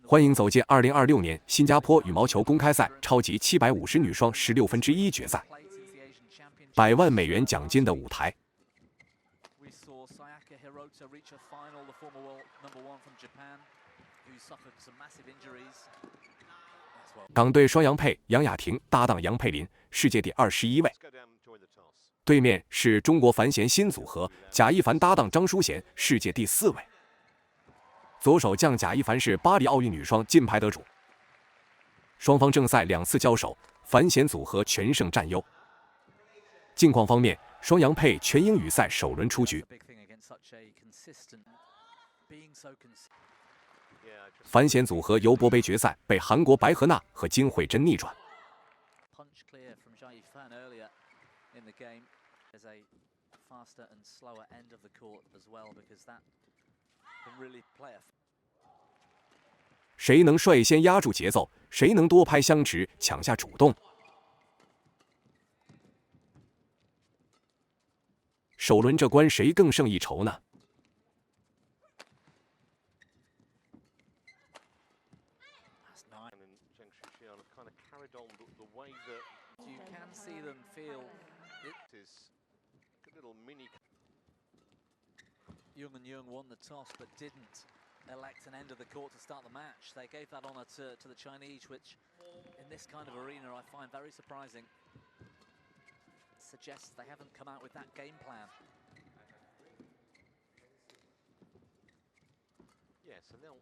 欢迎走进2026年新加坡羽毛球公开赛超级750女双16分之1决赛，100万美元奖金的舞台。港队双杨配杨雅婷搭档杨佩琳，世界第21位。对面是中国樊弦新组合，贾一凡搭档张淑娴，世界第4位。左手将贾一凡是巴黎奥运女双金牌得主。双方正赛2次交手，樊弦组合全胜占优。近况方面，双杨配全英语赛首轮出局。樊弦组合尤伯杯决赛被韩国白河娜和金惠珍逆转。谁能率先压住节奏？谁能多拍相持，抢下主动？首轮这关谁更胜一筹呢？Young won the toss but didn't elect an end of the court to start the match. They gave that honour to the Chinese, which in this kind of arena I find very surprising. Suggests they haven't come out with that game plan. Yes, and they'll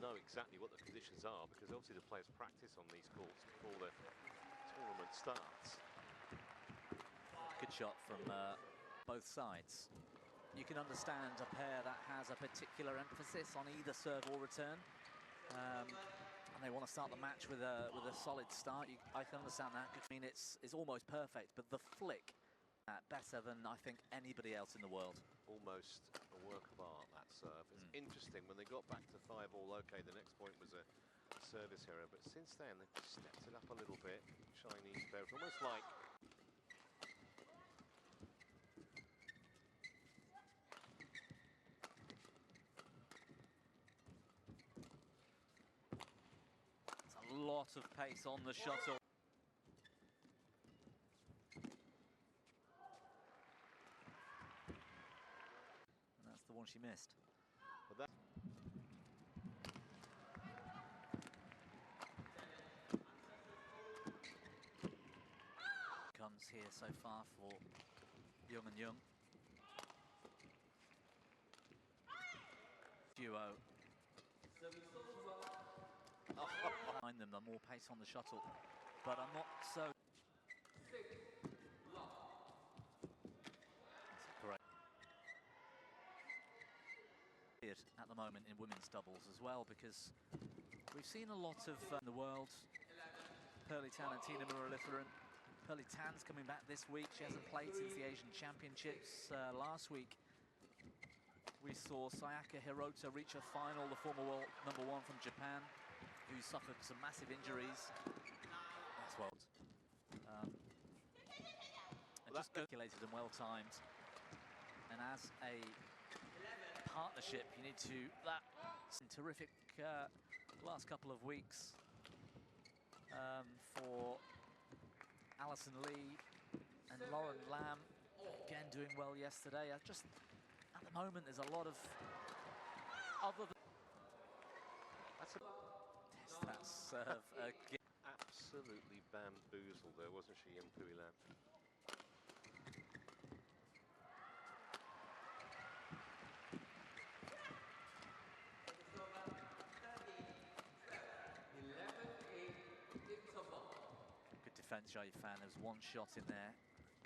know exactly what the conditions are because obviously the players practice on these courts before the tournament starts. Good shot from both sides. You can understand a pair that has a particular emphasis on either serve or return, and they want to start the match with a solid start. I can understand that. I mean, it's almost perfect, but the flick better than I think anybody else in the world. Almost a work of art, that serve. It's interesting when they got back to 5-all. Okay, the next point was a service error, but since then they've stepped it up a little bit. Chinese pair, almost like. Lot of pace on the shuttle. And that's the one she missed. Comes here so far for Young and Young. Duo. Behind them, the more pace on the shuttle, but I'm not so. Correct. At the moment in women's doubles as well, because we've seen a lot of in the world. Pearly Tan and Tina Muralitharan. Pearly Tan's coming back this week. She hasn't played since the Asian Championships last week. We saw Sayaka Hirota reach a final, the former world #1 from Japan, who suffered some massive injuries. That's well. And just calculated and well timed. And as a partnership, you need to some terrific last couple of weeks for Alison Lee and Lauren Lam. Again, doing well yesterday. Just at the moment, there's a lot of other. That serve again. Absolutely bamboozled there, wasn't she, Pui Lam? Good defence, Jia Yifan. There's one shot in there,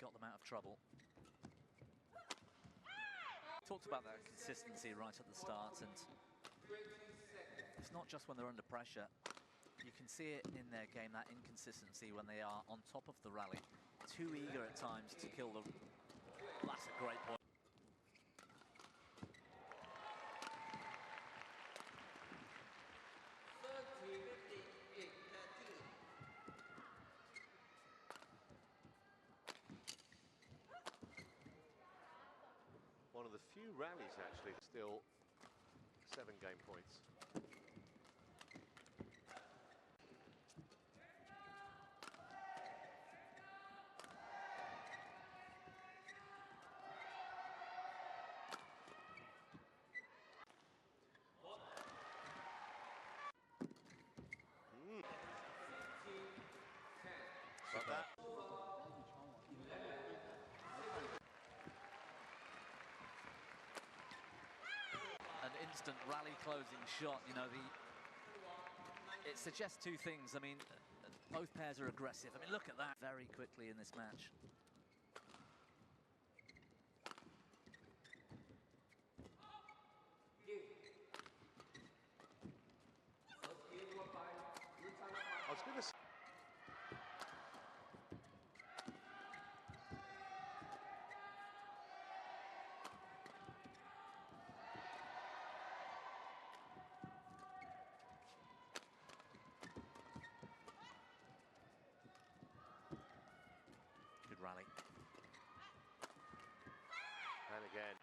got them out of trouble. Talked about that consistency right at the start, and it's not just when they're under pressure. You can see it in their game, that inconsistency when they are on top of the rally. Too eager at times to kill them. That's a great point. One of the few rallies actually still 7 game points. consistent rally closing shot. You know, it suggests two things. I mean, both pairs are aggressive. I mean, look at that very quickly in this match. I was going to say. Good rally. And again.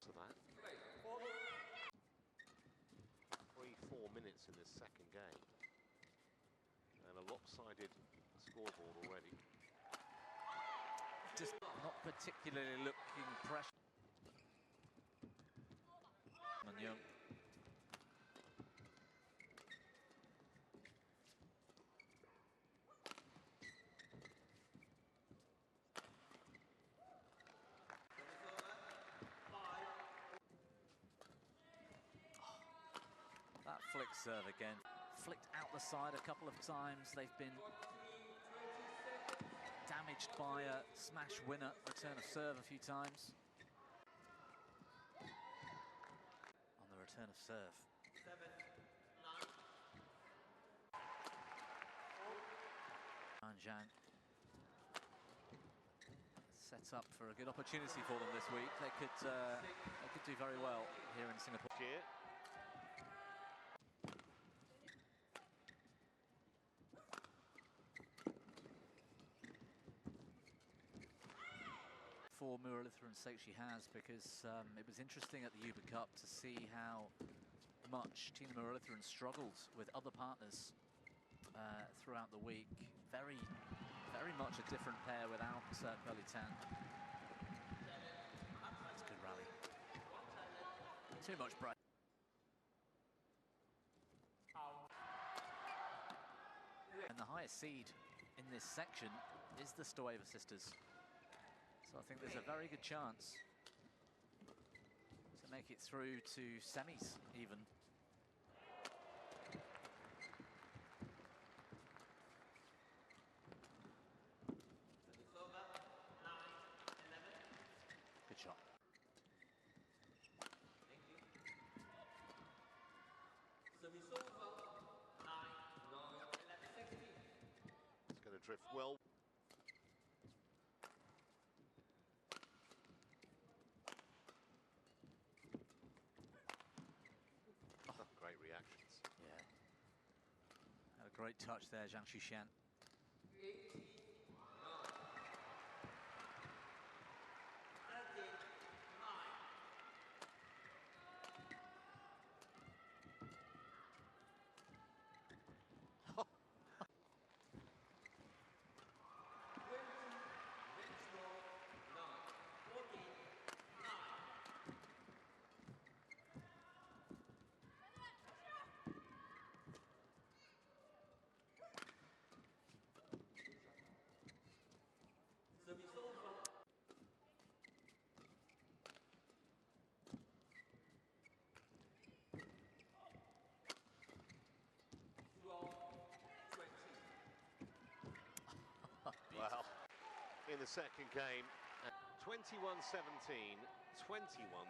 To that. 3-4 minutes in this second game. And a lopsided scoreboard already. Just not particularly looking pressure. Young. That flick serve again. Flicked out the side a couple of times. They've been damaged by a smash winner return of serve a few times. On the return of serve. Zhang sets up for a good opportunity for them this week. They could do very well here in Singapore. Here. For Muralitharan's sake she has, because it was interesting at the Uber Cup to see how much Tina Muralitharan struggled with other partners throughout the week. Very much a different pair without Pearly Tan. That's a good rally. Too much breath. And the highest seed in this section is the Stoeva sisters. So I think there's a very good chance to make it through to semis even. Good shot. It's going to drift well. Great reactions. Yeah. Had a great touch there, Zhang Shushan. Well, in the second game, 21-17, 21